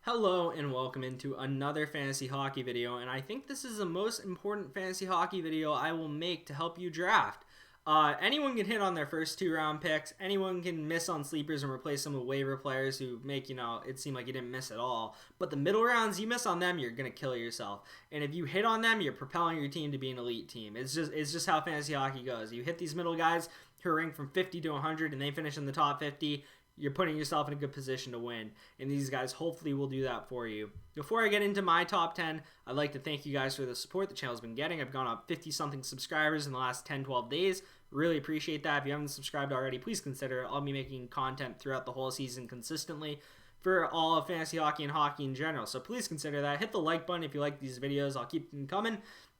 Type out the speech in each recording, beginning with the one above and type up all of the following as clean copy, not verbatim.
Hello and welcome into another fantasy hockey video, and I think this is the most important fantasy hockey video I will make to help you draft. Anyone can hit on their first 2 round picks. Anyone can miss on sleepers and replace them with waiver players who make, it seem like you didn't miss at all. But the middle rounds, you miss on them, you're going to kill yourself. And if you hit on them, you're propelling your team to be an elite team. It's just how fantasy hockey goes. You hit these middle guys who are ranked from 50 to 100 and they finish in the top 50. You're putting yourself in a good position to win, and these guys hopefully will do that for you. Before I get into my top 10, I'd like to thank you guys for the support the channel's been getting. I've gone up 50-something subscribers in the last 10-12 days. Really appreciate that. If you haven't subscribed already, please consider it. I'll be making content throughout the whole season consistently for all of fantasy hockey and hockey in general, so please consider that. Hit the like button if you like these videos. I'll keep them coming.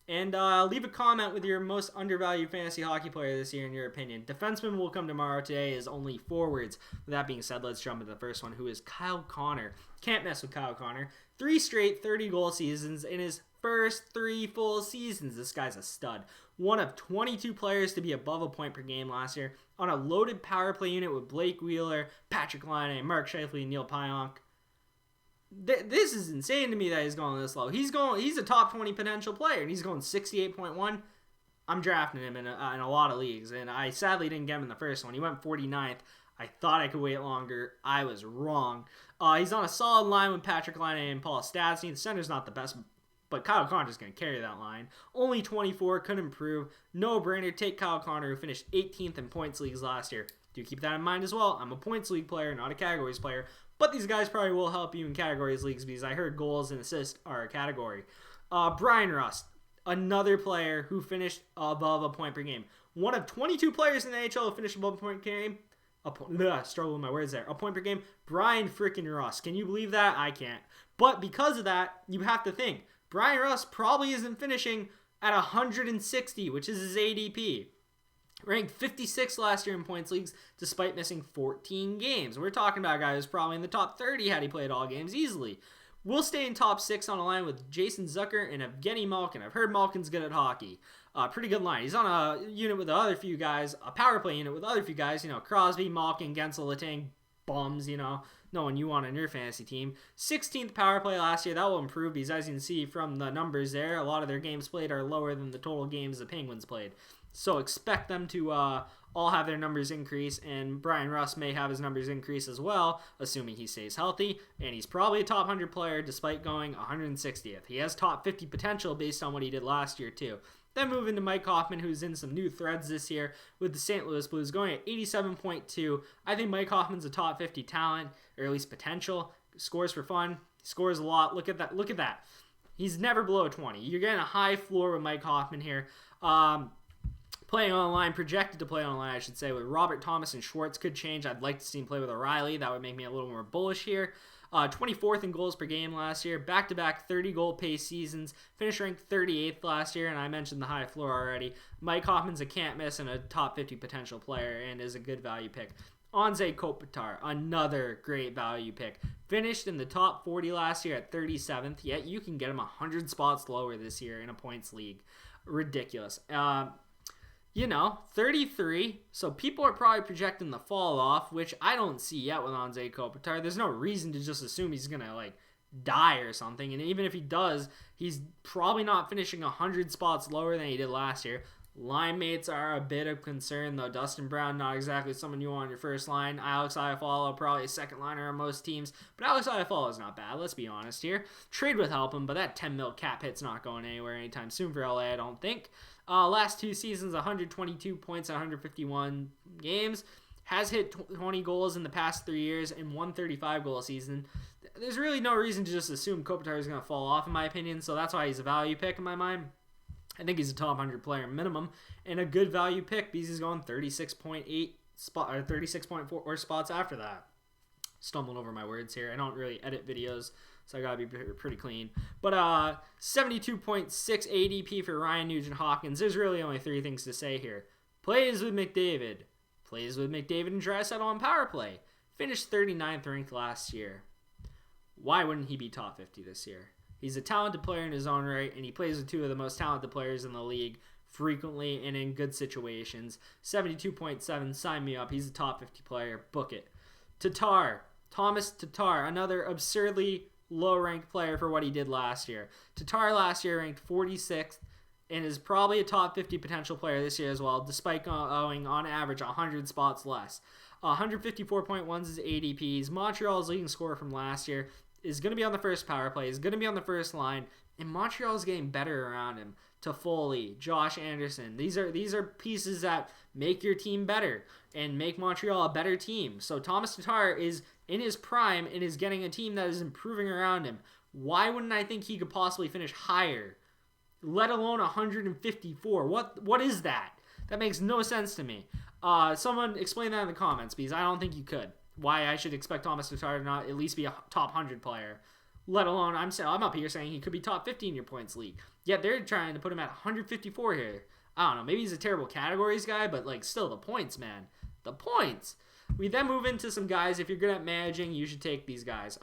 And leave a comment with your most undervalued fantasy hockey player this year in your opinion. Defenseman will come tomorrow. Today is only forwards. With that being said, let's jump into the first one, who is Kyle Connor. Can't mess with Kyle Connor. 3 straight 30-goal seasons in his first 3 full seasons. This guy's a stud. One of 22 players to be above a point per game last year on a loaded power play unit with Blake Wheeler, Patrick Laine, Mark Scheifele, and Neil Pionk. This is insane to me that he's going this low. He's a top 20 potential player, and he's going 68.1. I'm drafting him in a lot of leagues, and I sadly didn't get him in the first one. He went 49th. I thought I could wait longer. I was wrong. He's on a solid line with Patrick Laine and Paul Stastny. The center's not the best, but Kyle Connor's going to carry that line. Only 24, could improve. No-brainer. Take Kyle Connor, who finished 18th in points leagues last year. Do keep that in mind as well. I'm a points league player, not a categories player. But these guys probably will help you in categories leagues because I heard goals and assists are a category. Brian Rust, another player who finished above a point per game. One of 22 players in the NHL who finished above a point per game. Struggle with my words there. A point per game. Brian freaking Rust. Can you believe that? I can't. But because of that, you have to think. Brian Rust probably isn't finishing at 160, which is his ADP. Ranked 56 last year in points leagues despite missing 14 games. We're talking about a guy who's probably in the top 30 had he played all games easily. We'll stay in top 6 on a line with Jason Zucker and Evgeny Malkin. I've heard Malkin's good at hockey. Pretty good line. He's on a unit with the other few guys, a power play unit with other few guys, Crosby, Malkin, Gensel, Letang, bums, no one you want on your fantasy team. 16th power play last year. That will improve because as you can see from the numbers there, a lot of their games played are lower than the total games the Penguins played. So expect them to all have their numbers increase, and Brian Rust may have his numbers increase as well, assuming he stays healthy, and he's probably a top 100 player despite going 160th. He has top 50 potential based on what he did last year too. Then moving to Mike Hoffman, who's in some new threads this year with the St. Louis Blues, going at 87.2. I think Mike Hoffman's a top 50 talent, or at least potential. Scores for fun. Scores a lot. Look at that. He's never below 20. You're getting a high floor with Mike Hoffman here. Playing online, projected to play online, I should say, with Robert Thomas and Schwartz could change. I'd like to see him play with O'Reilly. That would make me a little more bullish here. 24th in goals per game last year. Back-to-back 30-goal pace seasons. Finished ranked 38th last year, and I mentioned the high floor already. Mike Hoffman's a can't-miss and a top 50 potential player and is a good value pick. Anze Kopitar, another great value pick. Finished in the top 40 last year at 37th, yet you can get him 100 spots lower this year in a points league. Ridiculous. 33, so people are probably projecting the fall off, which I don't see yet with Anze Kopitar. There's no reason to just assume he's going to, die or something, and even if he does, he's probably not finishing 100 spots lower than he did last year. Line mates are a bit of concern, though. Dustin Brown, not exactly someone you want on your first line. Alex Iafallo, probably a second liner on most teams, but Alex Iafallo is not bad, let's be honest here. Trade with help him, but that 10 mil cap hit's not going anywhere anytime soon for LA, I don't think. Last 2 seasons, 122 points in 151 games. Has hit 20 goals in the past 3 years in 135-goal season. There's really no reason to just assume Kopitar is going to fall off, in my opinion, so that's why he's a value pick in my mind. I think he's a top 100 player minimum and a good value pick because he's going 36.8 spot or 36.4 spots after that. Stumbling over my words here. I don't really edit videos, so I gotta be pretty clean. But 72.6 ADP for Ryan Nugent-Hopkins. There's really only 3 things to say here. Plays with McDavid. Plays with McDavid and Draisaitl on power play. Finished 39th ranked last year. Why wouldn't he be top 50 this year? He's a talented player in his own right, and he plays with 2 of the most talented players in the league frequently and in good situations. 72.7, sign me up. He's a top 50 player. Book it. Tatar. Thomas Tatar, another absurdly low-ranked player for what he did last year. Tatar last year ranked 46th and is probably a top 50 potential player this year as well, despite going on average 100 spots less. 154.1 is his ADPs. Montreal's leading scorer from last year is going to be on the first power play, is going to be on the first line, and Montreal's getting better around him. Toffoli, Josh Anderson. These are pieces that make your team better and make Montreal a better team. So Thomas Tatar is in his prime and is getting a team that is improving around him. Why wouldn't I think he could possibly finish higher, let alone 154? What is that? That makes no sense to me. Someone explain that in the comments, because I don't think you could. Why I should expect Thomas Tatar to not at least be a top 100 player, let alone I'm up here saying he could be top 50 in your points league. Yet they're trying to put him at 154 here. I don't know, maybe he's a terrible categories guy, but like still the points, man. The points. We then move into some guys. If you're good at managing, you should take these guys.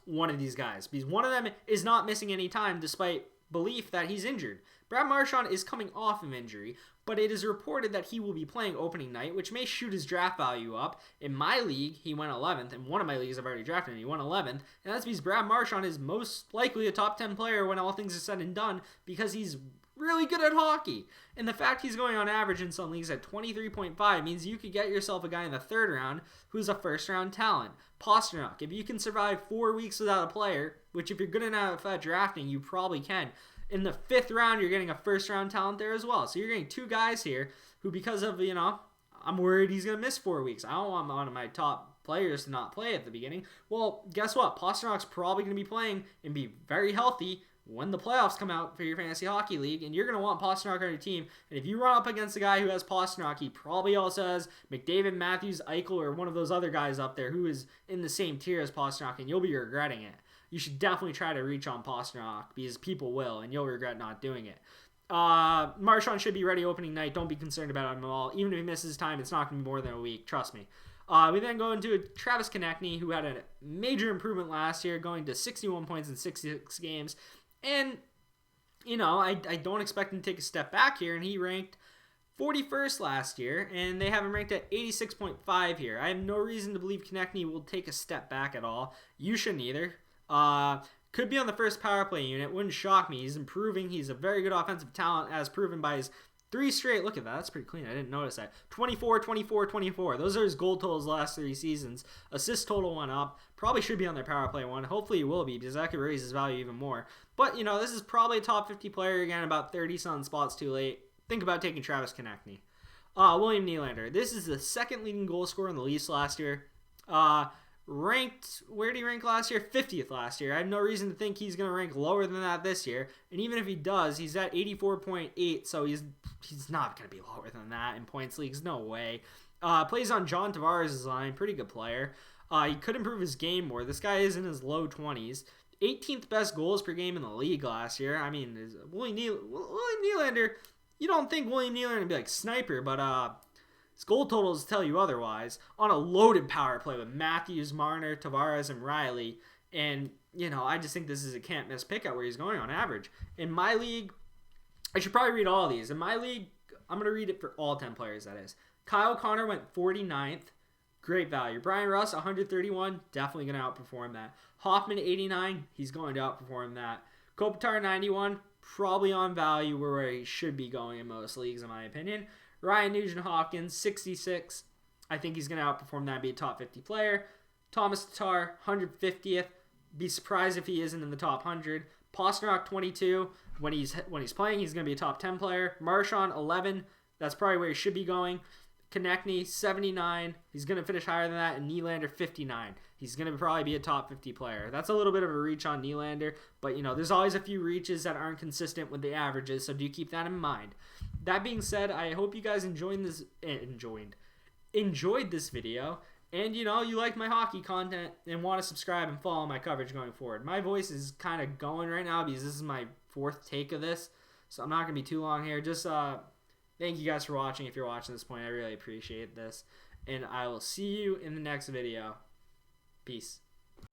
One of these guys, because one of them is not missing any time despite belief that he's injured. Brad Marchand is coming off of injury, but it is reported that he will be playing opening night, which may shoot his draft value up. In my league, he went 11th. In one of my leagues, I've already drafted him. He went 11th. And that's because Brad Marchand is most likely a top 10 player when all things are said and done, because he's really good at hockey. And the fact he's going on average in some leagues at 23.5 means you could get yourself a guy in the third round who's a first-round talent. Pastrnak, if you can survive 4 weeks without a player, which if you're good enough at drafting, you probably can. In the fifth round, you're getting a first-round talent there as well. So you're getting two guys here who, because of, I'm worried he's going to miss 4 weeks. I don't want one of my top players to not play at the beginning. Well, guess what? Pasternak's probably going to be playing and be very healthy when the playoffs come out for your fantasy hockey league, and you're going to want Pastrnak on your team. And if you run up against a guy who has Pastrnak, he probably also has McDavid, Matthews, Eichel, or one of those other guys up there who is in the same tier as Pastrnak, and you'll be regretting it. You should definitely try to reach on Pastrnak, because people will, and you'll regret not doing it. Marchand should be ready opening night. Don't be concerned about him at all. Even if he misses time, it's not going to be more than a week. Trust me. We then go into Travis Konechny, who had a major improvement last year, going to 61 points in 66 games. And, I don't expect him to take a step back here, and he ranked 41st last year, and they have him ranked at 86.5 here. I have no reason to believe Konechny will take a step back at all. You shouldn't either. Could be on the first power play unit. Wouldn't shock me. He's improving. He's a very good offensive talent, as proven by his 3 straight. Look at that. That's pretty clean. I didn't notice that. 24, 24, 24. Those are his goal totals the last 3 seasons. Assist total went up. Probably should be on their power play one. Hopefully he will be, because that could raise his value even more. But, this is probably a top 50 player again, about 30-something spots too late. Think about taking Travis Konechny. William Nylander. This is the second leading goal scorer in the Leafs last year. Ranked, where did he rank last year? 50th last year. I have no reason to think he's going to rank lower than that this year. And even if he does, he's at 84.8, so he's not going to be lower than that in points leagues. No way. Plays on John Tavares' line. Pretty good player. He could improve his game more. This guy is in his low 20s. 18th best goals per game in the league last year. I mean, William Nylander, you don't think William Nylander would be like sniper, but his goal totals tell you otherwise. On a loaded power play with Matthews, Marner, Tavares, and Riley. And, I just think this is a can't-miss pick out where he's going on average. In my league, I should probably read all of these. In my league, I'm going to read it for all 10 players, that is. Kyle Connor went 49th. Great value. Brian Russ, 131. Definitely going to outperform that. Hoffman, 89. He's going to outperform that. Kopitar, 91. Probably on value where he should be going in most leagues, in my opinion. Ryan Nugent-Hopkins, 66. I think he's going to outperform that, be a top 50 player. Thomas Tatar, 150th. Be surprised if he isn't in the top 100. Pastrnak, 22. When he's playing, he's going to be a top 10 player. Marchand, 11. That's probably where he should be going. Konechny, 79. He's going to finish higher than that. And Nylander, 59. He's going to probably be a top 50 player. That's a little bit of a reach on Nylander. But, there's always a few reaches that aren't consistent with the averages. So do keep that in mind. That being said, I hope you guys enjoyed this video. And, you like my hockey content and want to subscribe and follow my coverage going forward. My voice is kind of going right now because this is my 4th take of this. So I'm not going to be too long here. Just thank you guys for watching. If you're watching this point, I really appreciate this. And I will see you in the next video. Peace.